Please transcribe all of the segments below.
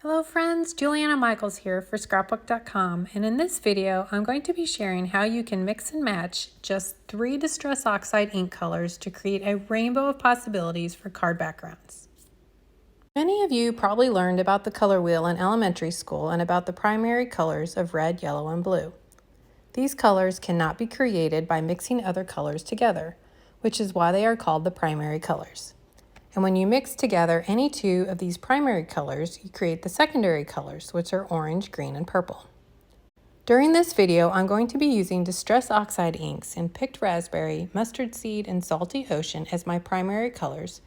Hello friends, Juliana Michaels here for Scrapbook.com, and in this video I'm going to be sharing how you can mix and match just 3 Distress Oxide ink colors to create a rainbow of possibilities for card backgrounds. Many of you probably learned about the color wheel in elementary school and about the primary colors of red, yellow, and blue. These colors cannot be created by mixing other colors together, which is why they are called the primary colors. And when you mix together any two of these primary colors, you create the secondary colors, which are orange, green, and purple. During this video, I'm going to be using Distress Oxide inks in Picked Raspberry, Mustard Seed, and Salty Ocean as my primary colors,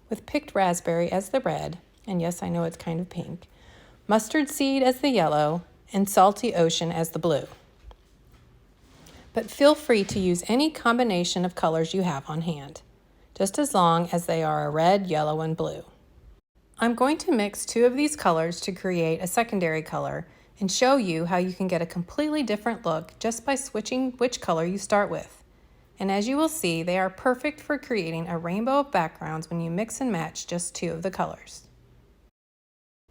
with Picked Raspberry as the red, and yes, I know it's kind of pink, Mustard Seed as the yellow, and Salty Ocean as the blue. But feel free to use any combination of colors you have on hand, just as long as they are a red, yellow, and blue. I'm going to mix 2 of these colors to create a secondary color and show you how you can get a completely different look just by switching which color you start with. And as you will see, they are perfect for creating a rainbow of backgrounds when you mix and match just 2 of the colors.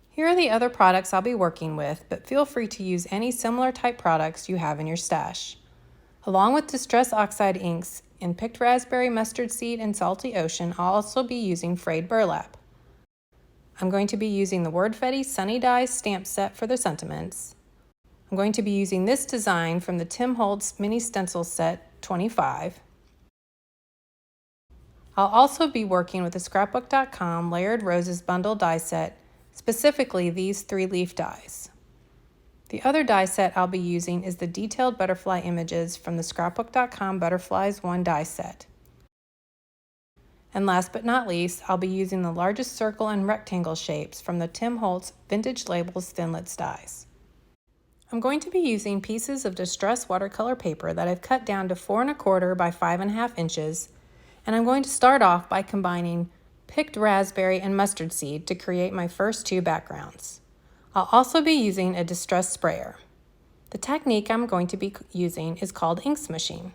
Here are the other products I'll be working with, but feel free to use any similar type products you have in your stash. Along with Distress Oxide inks in Picked Raspberry, Mustard Seed, and Salty Ocean, I'll also be using frayed burlap. I'm going to be using the Wordfetti Sunny Dies stamp set for the sentiments. I'm going to be using this design from the Holtz Mini Stencil Set 25. I'll also be working with the Scrapbook.com Layered Roses Bundle die set, specifically these 3-leaf dies. The other die set I'll be using is the Detailed Butterfly images from the Scrapbook.com Butterflies 1 die set. And last but not least, I'll be using the largest circle and rectangle shapes from the Holtz Vintage Labels Thinlits dies. I'm going to be using pieces of distress watercolor paper that I've cut down to 4 1/4 by 5.5 inches, and I'm going to start off by combining Picked Raspberry and Mustard Seed to create my first 2 backgrounds. I'll also be using a distress sprayer. The technique I'm going to be using is called ink smushing,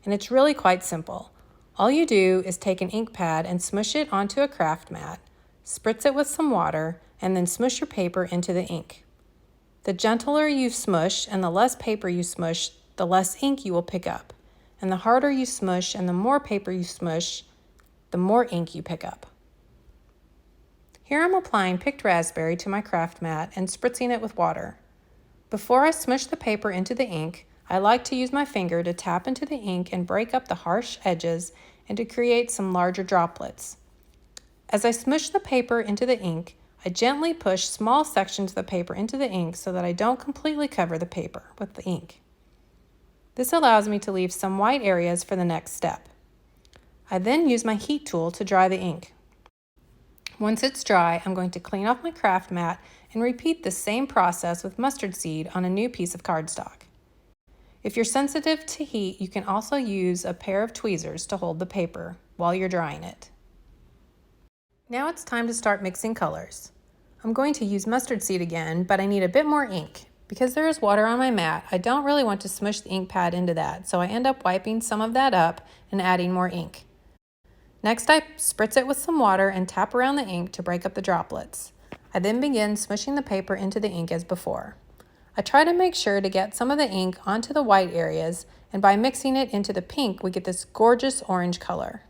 and it's really quite simple. All you do is take an ink pad and smush it onto a craft mat, spritz it with some water, and then smush your paper into the ink. The gentler you smush and the less paper you smush, the less ink you will pick up, and the harder you smush and the more paper you smush, the more ink you pick up. Here I'm applying Picked Raspberry to my craft mat and spritzing it with water. Before I smush the paper into the ink, I like to use my finger to tap into the ink and break up the harsh edges and to create some larger droplets. As I smush the paper into the ink, I gently push small sections of the paper into the ink so that I don't completely cover the paper with the ink. This allows me to leave some white areas for the next step. I then use my heat tool to dry the ink. Once it's dry, I'm going to clean off my craft mat and repeat the same process with Mustard Seed on a new piece of cardstock. If you're sensitive to heat, you can also use a pair of tweezers to hold the paper while you're drying it. Now it's time to start mixing colors. I'm going to use Mustard Seed again, but I need a bit more ink. Because there is water on my mat, I don't really want to smush the ink pad into that, so I end up wiping some of that up and adding more ink. Next, I spritz it with some water and tap around the ink to break up the droplets. I then begin smushing the paper into the ink as before. I try to make sure to get some of the ink onto the white areas, and by mixing it into the pink, we get this gorgeous orange color.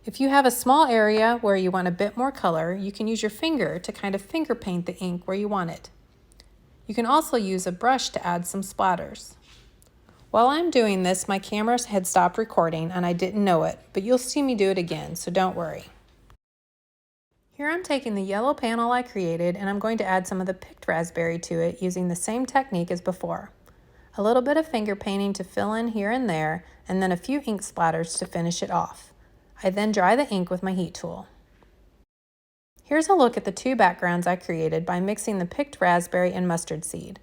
If you have a small area where you want a bit more color, you can use your finger to kind of finger paint the ink where you want it. You can also use a brush to add some splatters. While I'm doing this, my camera had stopped recording and I didn't know it, but you'll see me do it again, so don't worry. Here I'm taking the yellow panel I created and I'm going to add some of the Picked Raspberry to it using the same technique as before. A little bit of finger painting to fill in here and there, and then a few ink splatters to finish it off. I then dry the ink with my heat tool. Here's a look at the 2 backgrounds I created by mixing the Picked Raspberry and Mustard Seed.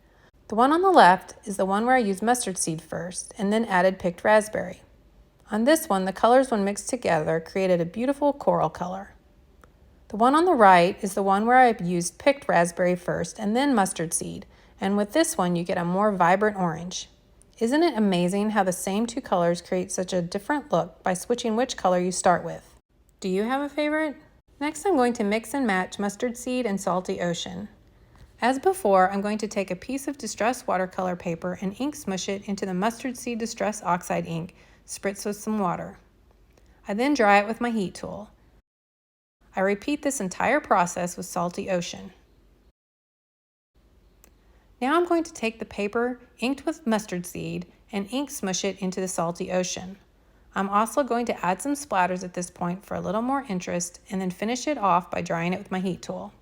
The one on the left is the one where I used Mustard Seed first and then added Picked Raspberry. On this one, the colors when mixed together created a beautiful coral color. The one on the right is the one where I used Picked Raspberry first and then Mustard Seed, and with this one you get a more vibrant orange. Isn't it amazing how the same 2 colors create such a different look by switching which color you start with? Do you have a favorite? Next, I'm going to mix and match Mustard Seed and Salty Ocean. As before, I'm going to take a piece of Distress watercolor paper and ink smush it into the Mustard Seed Distress Oxide ink, spritz with some water. I then dry it with my heat tool. I repeat this entire process with Salty Ocean. Now I'm going to take the paper inked with mustard seed and ink smush it into the Salty Ocean. I'm also going to add some splatters at this point for a little more interest and then finish it off by drying it with my heat tool.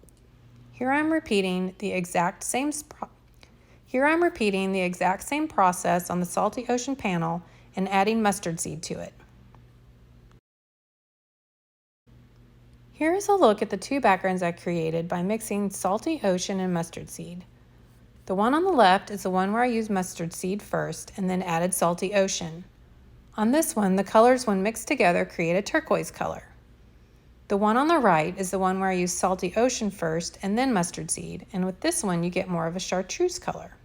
Here I'm repeating the exact same process on the Salty Ocean panel and adding mustard seed to it. Here is a look at the two backgrounds I created by mixing Salty Ocean and mustard seed. The one on the left is the one where I used mustard seed first and then added Salty Ocean. On this one, the colors when mixed together create a turquoise color. The one on the right is the one where I used Salty Ocean first and then mustard seed, and with this one you get more of a chartreuse color.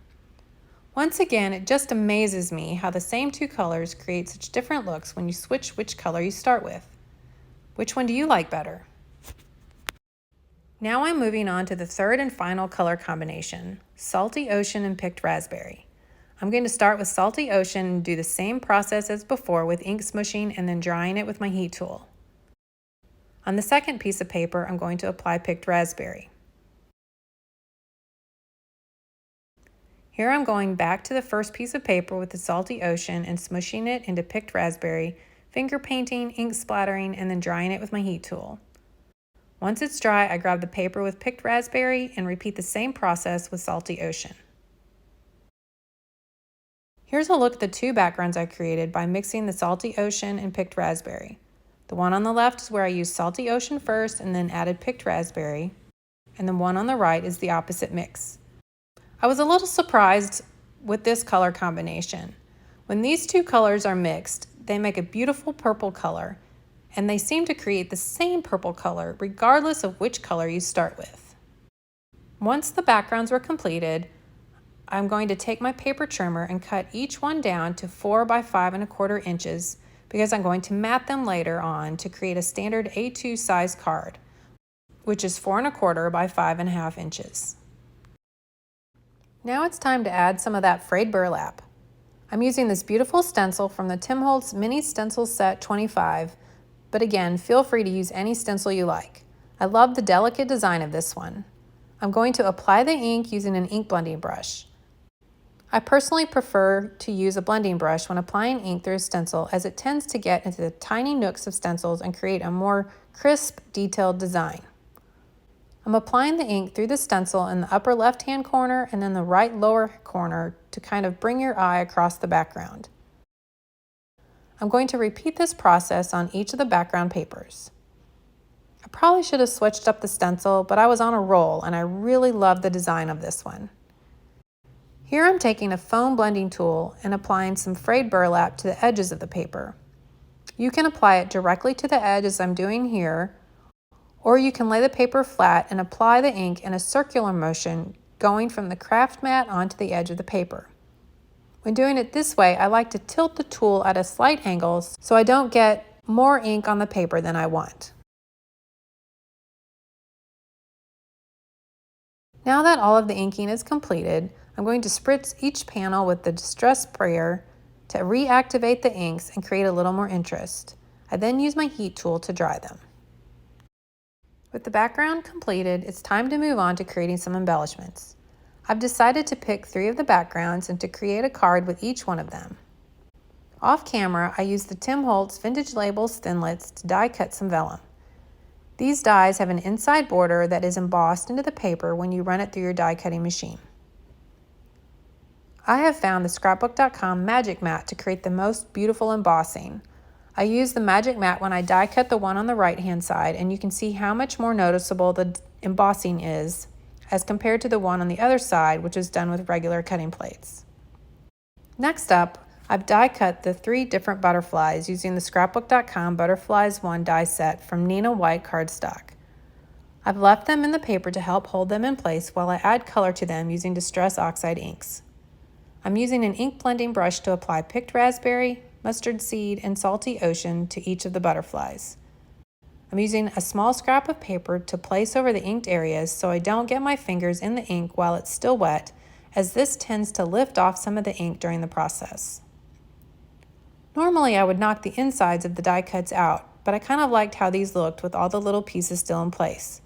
Once again, it just amazes me how the same two colors create such different looks when you switch which color you start with. Which one do you like better? Now I'm moving on to the third and final color combination, Salty Ocean and Picked Raspberry. I'm going to start with Salty Ocean and do the same process as before with ink smushing and then drying it with my heat tool. On the second piece of paper, I'm going to apply Picked Raspberry. Here I'm going back to the first piece of paper with the Salty Ocean and smushing it into Picked Raspberry, finger painting, ink splattering, and then drying it with my heat tool. Once it's dry, I grab the paper with Picked Raspberry and repeat the same process with Salty Ocean. Here's a look at the two backgrounds I created by mixing the Salty Ocean and Picked Raspberry. The one on the left is where I used Salty Ocean first and then added Picked Raspberry, and the one on the right is the opposite mix. I was a little surprised with this color combination. When these two colors are mixed, they make a beautiful purple color, and they seem to create the same purple color regardless of which color you start with. Once the backgrounds were completed, I'm going to take my paper trimmer and cut each one down to 4 by 5 1/4 inches because I'm going to mat them later on to create a standard A2 size card, which is 4 1/4 by 5 1/2 inches. Now it's time to add some of that frayed burlap. I'm using this beautiful stencil from the Tim Holtz Mini Stencil Set 25, but again, feel free to use any stencil you like. I love the delicate design of this one. I'm going to apply the ink using an ink blending brush. I personally prefer to use a blending brush when applying ink through a stencil as it tends to get into the tiny nooks of stencils and create a more crisp, detailed design. I'm applying the ink through the stencil in the upper left-hand corner and then the right lower corner to kind of bring your eye across the background. I'm going to repeat this process on each of the background papers. I probably should have switched up the stencil, but I was on a roll and I really love the design of this one. Here I'm taking a foam blending tool and applying some frayed burlap to the edges of the paper. You can apply it directly to the edge as I'm doing here, or you can lay the paper flat and apply the ink in a circular motion going from the craft mat onto the edge of the paper. When doing it this way, I like to tilt the tool at a slight angle so I don't get more ink on the paper than I want. Now that all of the inking is completed, I'm going to spritz each panel with the Distress sprayer to reactivate the inks and create a little more interest. I then use my heat tool to dry them. With the background completed, it's time to move on to creating some embellishments. I've decided to pick 3 of the backgrounds and to create a card with each one of them. Off camera, I used the Tim Holtz Vintage Labels Thinlits to die cut some vellum. These dies have an inside border that is embossed into the paper when you run it through your die cutting machine. I have found the Scrapbook.com Magic Mat to create the most beautiful embossing. I use the Magic Mat when I die cut the one on the right hand side, and you can see how much more noticeable the embossing is as compared to the one on the other side, which is done with regular cutting plates. Next up, I've die cut the 3 different butterflies using the Scrapbook.com Butterflies 1 die set from Nina White cardstock. I've left them in the paper to help hold them in place while I add color to them using Distress Oxide inks. I'm using an ink blending brush to apply Picked Raspberry, Mustard Seed, and Salty Ocean to each of the butterflies. I'm using a small scrap of paper to place over the inked areas so I don't get my fingers in the ink while it's still wet, as this tends to lift off some of the ink during the process. Normally I would knock the insides of the die cuts out, but I kind of liked how these looked with all the little pieces still in place.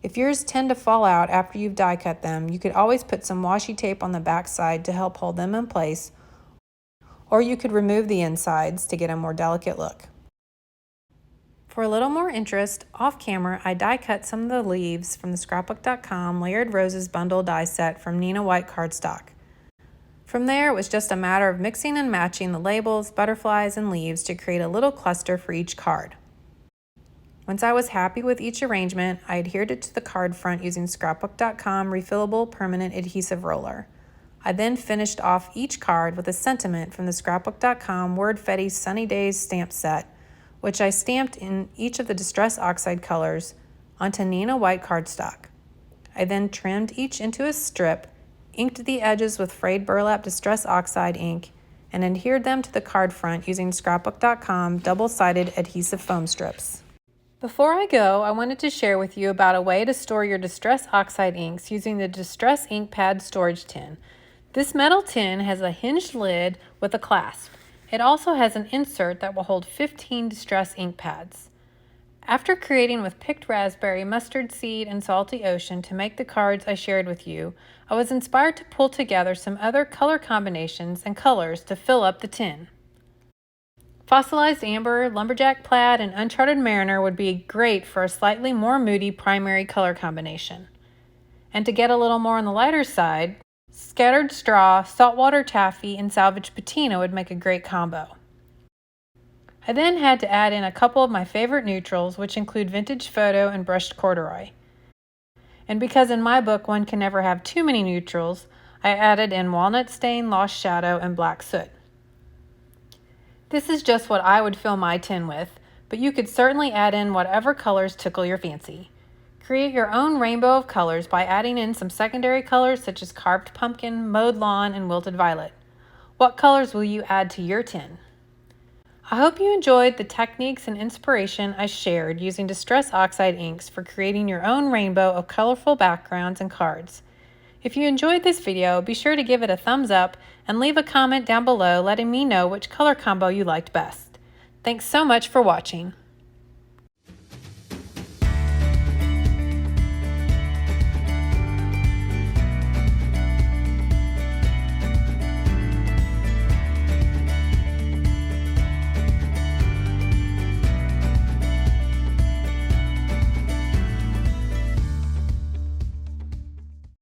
If yours tend to fall out after you've die cut them, you could always put some washi tape on the back side to help hold them in place, or you could remove the insides to get a more delicate look. For a little more interest, off camera, I die cut some of the leaves from the Scrapbook.com Layered Roses Bundle die set from Neenah White cardstock. From there, it was just a matter of mixing and matching the labels, butterflies, and leaves to create a little cluster for each card. Once I was happy with each arrangement, I adhered it to the card front using Scrapbook.com refillable permanent adhesive roller. I then finished off each card with a sentiment from the Scrapbook.com Wordfetti Sunny Days stamp set, which I stamped in each of the Distress Oxide colors onto Neenah White cardstock. I then trimmed each into a strip, inked the edges with frayed burlap Distress Oxide ink, and adhered them to the card front using Scrapbook.com double-sided adhesive foam strips. Before I go, I wanted to share with you about a way to store your Distress Oxide inks using the Distress Ink Pad storage tin. This metal tin has a hinged lid with a clasp. It also has an insert that will hold 15 Distress ink pads. After creating with picked raspberry, mustard seed, and salty ocean to make the cards I shared with you, I was inspired to pull together some other color combinations and colors to fill up the tin. Fossilized amber, lumberjack plaid, and uncharted mariner would be great for a slightly more moody primary color combination. And to get a little more on the lighter side, scattered straw, saltwater taffy, and salvage patina would make a great combo. I then had to add in a couple of my favorite neutrals, which include vintage photo and brushed corduroy. And because in my book one can never have too many neutrals, I added in walnut stain, lost shadow, and black soot. This is just what I would fill my tin with, but you could certainly add in whatever colors tickle your fancy. Create your own rainbow of colors by adding in some secondary colors such as carved pumpkin, mowed lawn, and wilted violet. What colors will you add to your tin? I hope you enjoyed the techniques and inspiration I shared using Distress Oxide inks for creating your own rainbow of colorful backgrounds and cards. If you enjoyed this video, be sure to give it a thumbs up and leave a comment down below letting me know which color combo you liked best. Thanks so much for watching.